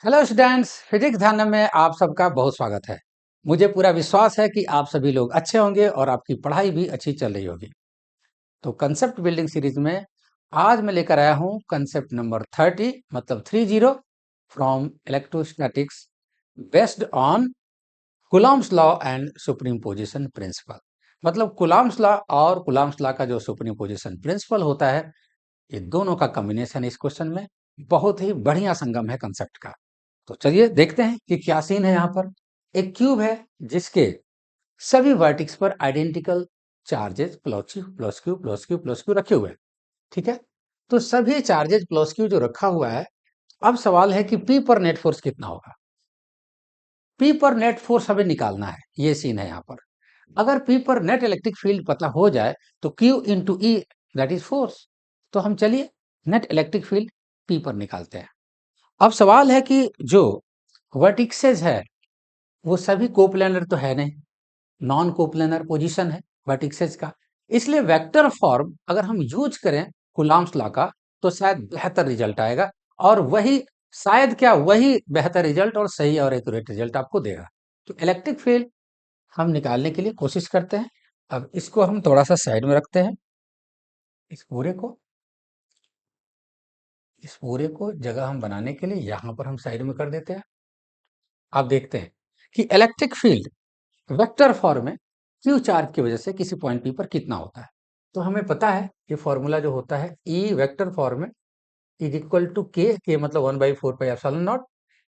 Hello students, physics ध्यान में आप सबका बहुत स्वागत है। मुझे पूरा विश्वास है कि आप सभी लोग अच्छे होंगे और आपकी पढ़ाई भी अच्छी चल रही होगी। तो कंसेप्ट बिल्डिंग सीरीज में आज मैं लेकर आया हूं कंसेप्ट नंबर 30, मतलब 30, from electrostatics based on Coulomb's law and superposition principle. मतलब कूलॉम्स लॉ और कूलॉम्स लॉ का जो सुप्रीम पोजिशन प्रिंसिपल होता है, ये दोनों का कॉम्बिनेशन इस क्वेश्चन में बहुत ही बढ़िया संगम है कंसेप्ट का। तो चलिए देखते हैं कि क्या सीन है। यहाँ पर एक क्यूब है जिसके सभी वर्टिक्स पर identical charges plus Q plus Q plus Q plus Q रखे हुए हैं। ठीक है, तो सभी चार्जेस प्लस क्यू जो रखा हुआ है, अब सवाल है कि पी पर नेट फोर्स कितना होगा। पी पर नेट फोर्स हमें निकालना है, ये सीन है यहाँ पर। अगर पी पर नेट इलेक्ट्रिक फील्ड पता हो जाए तो Q into E, that is force. तो हम चलिए नेट इलेक्ट्रिक फील्ड पी पर निकालते हैं। अब सवाल है कि जो वर्टिक्सेस है वो सभी कोप्लेनर तो है नहीं, नॉन कोप्लेनर पोजीशन है वर्टिक्सेस का। इसलिए वेक्टर फॉर्म अगर हम यूज करें कूलॉम्स लॉ का तो शायद बेहतर रिजल्ट आएगा, और वही शायद क्या वही बेहतर रिजल्ट और सही और एक्यूरेट रिजल्ट आपको देगा। तो इलेक्ट्रिक फील्ड हम निकालने के लिए कोशिश करते हैं। अब इसको हम थोड़ा सा साइड में रखते हैं। इस पूरे को इस पूरे को जगह हम बनाने के लिए यहाँ पर हम साइड में कर देते हैं। आप देखते हैं कि इलेक्ट्रिक फील्ड वेक्टर फॉर्म में क्यू चार्ज की वजह से किसी पॉइंट पी पर कितना होता है। तो हमें पता है कि फॉर्मूला जो होता है ई वेक्टर फॉर्म में इज इक्वल टू के मतलब 1/4πε0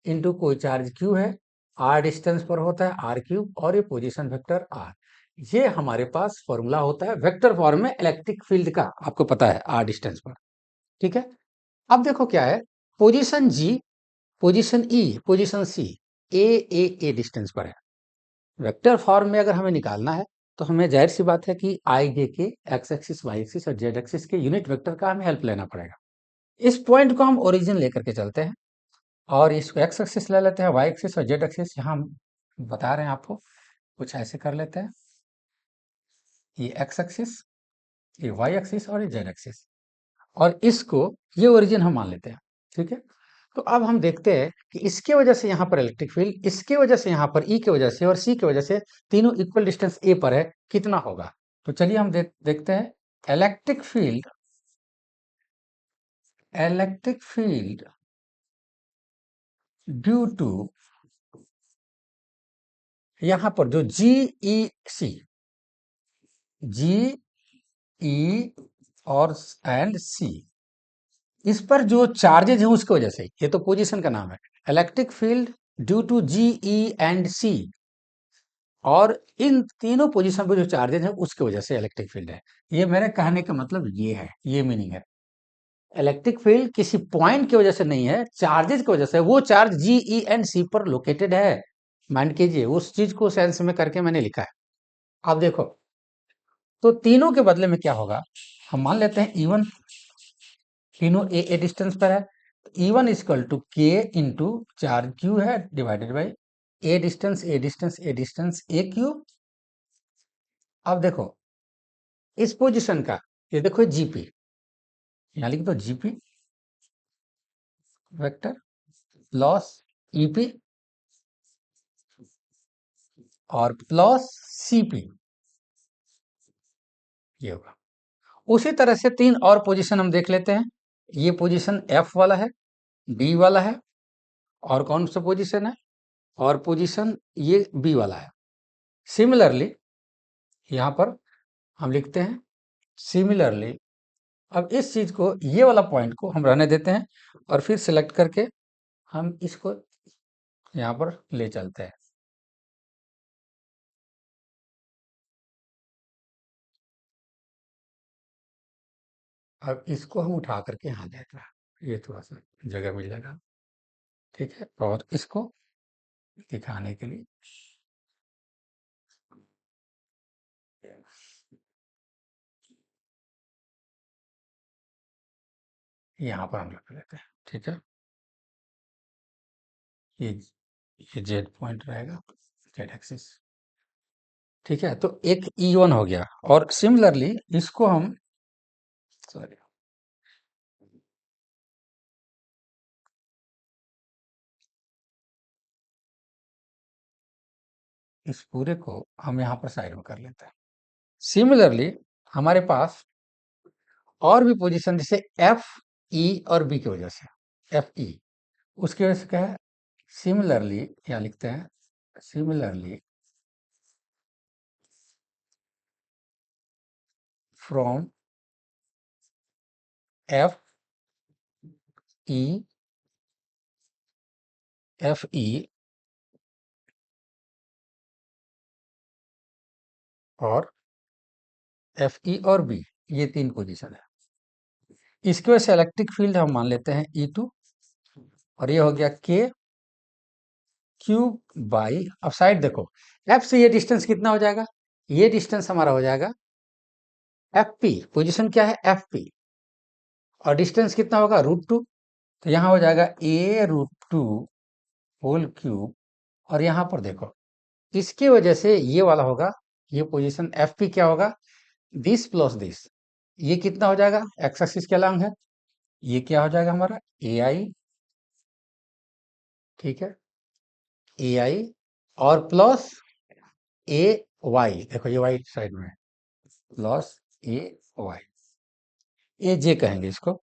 इंटू कोई चार्ज क्यू है, आर डिस्टेंस पर होता है आर क्यूब, और ये पोजीशन वेक्टर आर। ये हमारे पास फॉर्मूला होता है वेक्टर फॉर्म में इलेक्ट्रिक फील्ड का, आपको पता है आर डिस्टेंस पर। ठीक है, अब देखो क्या है, position G, position E, position C, a distance पर है। वेक्टर फॉर्म में अगर हमें निकालना है तो हमें जाहिर सी बात है कि आई जे के एक्स एक्सिस वाई एक्सिस और जेड एक्सिस के यूनिट वेक्टर का हमें हेल्प लेना पड़ेगा। इस पॉइंट को हम ओरिजिन लेकर के चलते हैं और इसको एक्स एक्सिस ले लेते हैं, वाई एक्सिस और जेड एक्सिस यहाँ हम बता रहे हैं आपको, कुछ ऐसे कर लेते हैं। ये एक्स एक्सिस, ये वाई एक्सिस और ये जेड एक्सिस, और इसको ये ओरिजिन हम मान लेते हैं। ठीक है, तो अब हम देखते हैं कि इसके वजह से यहाँ पर इलेक्ट्रिक फील्ड, इसके वजह से यहाँ पर ई के वजह से और सी के वजह से, तीनों इक्वल डिस्टेंस ए पर है, कितना होगा। तो चलिए हम देखते हैं। Electric field electric field due to यहाँ पर जो जी ई और एंड सी, इस पर जो चार्जेज है उसकी वजह से, ये तो पोजीशन का नाम है, electric field due to G E and C, और इन तीनों पोजीशन पर जो चार्जेज है उसकी वजह से इलेक्ट्रिक फील्ड है। ये मेरे कहने का मतलब ये है, ये मीनिंग है। इलेक्ट्रिक फील्ड किसी पॉइंट की वजह से नहीं है, चार्जेस की वजह से। वो चार्ज जी ई एंड सी पर लोकेटेड है, माइंड कीजिए, उस चीज को सेंस में करके मैंने लिखा है। आप देखो, तो तीनों के बदले में क्या होगा, हम मान लेते हैं E1, तीनों ए डिस्टेंस पर है। E1 इक्वल टू के इंटू चार्ज क्यू है divided by A distance A distance A distance A cube. अब देखो इस पोजीशन का, ये देखो जीपी, यहाँ लिख दो जीपी वेक्टर लॉस ईपी और प्लस सीपी, ये होगा। उसी तरह से तीन और पोजीशन हम देख लेते हैं। ये पोजीशन एफ वाला है, डी वाला है, और कौन सा पोजीशन है, और पोजीशन ये बी वाला है। सिमिलरली यहाँ पर हम लिखते हैं सिमिलरली। अब इस चीज को, ये वाला पॉइंट को हम रहने देते हैं और फिर सिलेक्ट करके हम इसको यहाँ पर ले चलते हैं। अब इसको हम उठा करके यहाँ देते हैं, ये थोड़ा सा जगह मिल जाएगा। ठीक है, और इसको दिखाने के लिए यहाँ पर हम रख लेते हैं। ठीक है, ये ये जेड पॉइंट रहेगा, जेड एक्सिस। ठीक है, तो एक E1 हो गया, और सिमिलरली इसको हम, सॉरी, इस पूरे को हम यहाँ पर साइड में कर लेते हैं। सिमिलरली हमारे पास और भी पोजीशन जैसे एफ ई और बी की वजह से एफ ई, उसकी वजह से क्या है, सिमिलरली क्या लिखते हैं, similarly from F E, F E और एफ ई और बी, ये तीन पोजीशन है। इसकी वजह से इलेक्ट्रिक फील्ड हम मान लेते हैं E2, और ये हो गया के क्यू बाई, अब साइड देखो, एफ से ये डिस्टेंस कितना हो जाएगा, ये डिस्टेंस हमारा हो जाएगा एफ पी, पोजिशन क्या है एफ पी, और डिस्टेंस कितना होगा √2, तो यहाँ हो जाएगा A√2 होल क्यूब, और यहाँ पर देखो इसकी वजह से ये वाला होगा, ये पोजीशन एफ पी क्या होगा, दिस प्लस दिस, ये कितना हो जाएगा, एक्स एक्सिस के अलॉन्ग है, ये क्या हो जाएगा हमारा ए आई, ठीक है, ए आई, और प्लस ए वाई, देखो ये वाई साइड में है, प्लस ए वाई, ए जे कहेंगे इसको,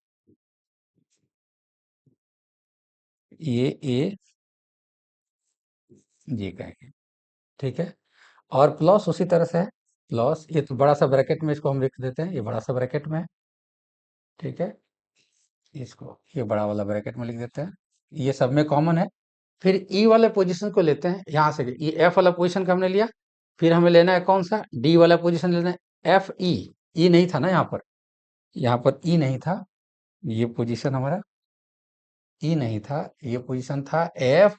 ये ए जे कहेंगे, ठीक है, और प्लस उसी तरह से है, प्लस ये तो बड़ा सा ब्रैकेट में इसको हम लिख देते हैं, ये बड़ा सा ब्रैकेट में है, ठीक है, इसको ये बड़ा वाला ब्रैकेट में लिख देते हैं, ये सब में कॉमन है। फिर ई वाले पोजीशन को लेते हैं, यहाँ से ये एफ वाला पोजीशन का हमने लिया, फिर हमें लेना है कौन सा, डी वाला पोजीशन लेना है, एफ ई, ई नहीं था ना यहाँ पर ई नहीं था, ये पोजीशन हमारा ई नहीं था, ये पोजीशन था एफ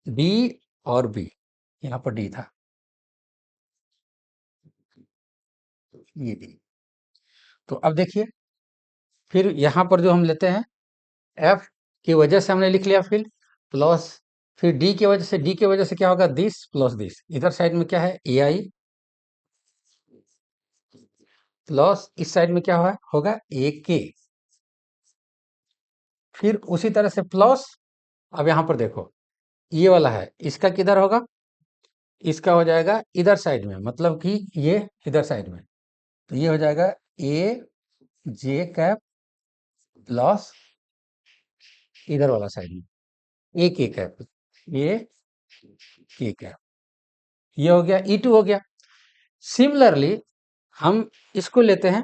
डी और बी, यहाँ पर डी था, ये डी। तो अब देखिए, फिर यहाँ पर जो हम लेते हैं एफ की वजह से हमने लिख लिया फील्ड, प्लस फिर डी की वजह से क्या होगा, दिस प्लस दिस, इधर साइड में क्या है ए आई, प्लस इस साइड में क्या होगा ए के, फिर उसी तरह से प्लस, अब यहाँ पर देखो ये वाला है, इसका किधर होगा, इसका हो जाएगा इधर साइड में, मतलब कि ये इधर साइड में, तो ये हो जाएगा ए जे कैप प्लस इधर वाला साइड में ए के कैप, ए के कैप, ये हो गया E2 हो गया। सिमिलरली हम इसको लेते हैं,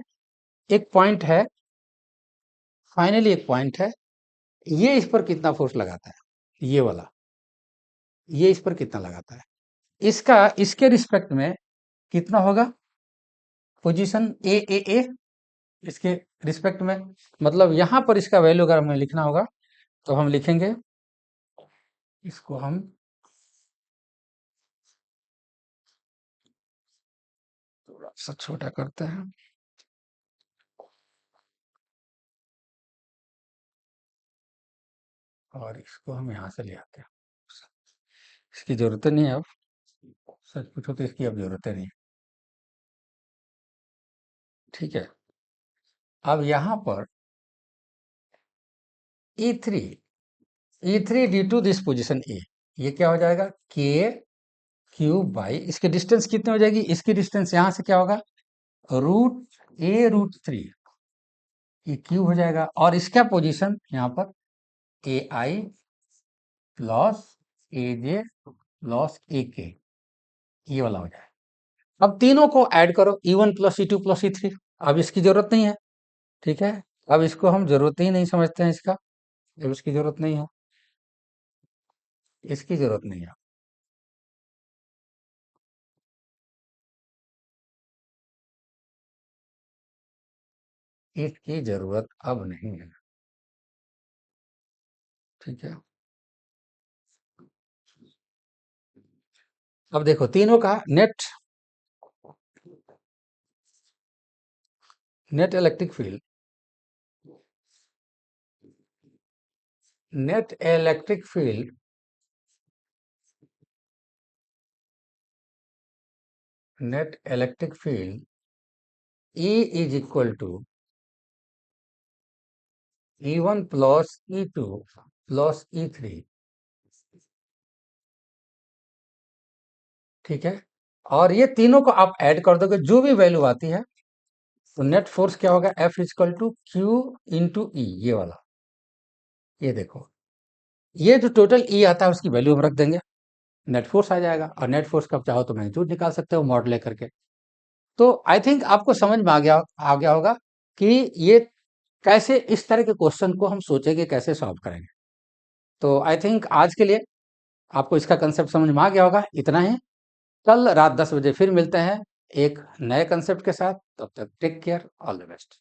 एक पॉइंट है, फाइनली एक पॉइंट है, ये इस पर कितना फोर्स लगाता है, ये वाला, ये इस पर कितना लगाता है, इसका इसके रिस्पेक्ट में कितना होगा, पोजीशन ए, इसके रिस्पेक्ट में, मतलब यहां पर इसका वैल्यू अगर हमें लिखना होगा तो हम लिखेंगे, इसको हम थोड़ा सा छोटा करते हैं, और इसको हम यहां से ले आते हैं, इसकी जरूरत नहीं है अब, सच पूछो तो इसकी अब जरूरत नहीं है, ठीक है। अब यहां पर E3, E3 due to this position A, ये क्या हो जाएगा के क्यूब बाई, इसकी डिस्टेंस कितनी हो जाएगी, इसकी डिस्टेंस यहां से क्या होगा √A√3, ये क्यूब हो जाएगा, और इसका पोजीशन यहाँ पर ए आई प्लस ए जे प्लस ए के, ये वाला हो जाए। अब तीनों को ऐड करो, E1 plus E2 plus E3, अब इसकी जरूरत नहीं है, ठीक है, अब इसको हम जरूरत ही नहीं समझते हैं इसका, अब इसकी जरूरत नहीं है, इसकी जरूरत नहीं है, इसकी जरूरत अब नहीं है, ठीक है। अब देखो तीनों का net electric field, net electric field, net electric field E is equal to E1 plus E2 plus E3 ठीक है, और ये तीनों को आप ऐड कर दोगे, जो भी वैल्यू आती है, तो नेट फोर्स क्या होगा, F equal to Q into E, ये वाला, ये देखो, ये जो टोटल ई आता है उसकी वैल्यू हम रख देंगे, नेट फोर्स आ जाएगा, और नेट फोर्स कब चाहो तो मैग्नीट्यूड निकाल सकते हो मॉड लेकर के। तो आई थिंक आपको समझ में आ गया होगा कि ये कैसे, इस तरह के क्वेश्चन को हम सोचेंगे कैसे सॉल्व करेंगे। तो आई थिंक आज के लिए आपको इसका कंसेप्ट समझ में आ गया होगा, इतना ही। कल रात 10 बजे फिर मिलते हैं एक नए कंसेप्ट के साथ। तब तक take care, all the best.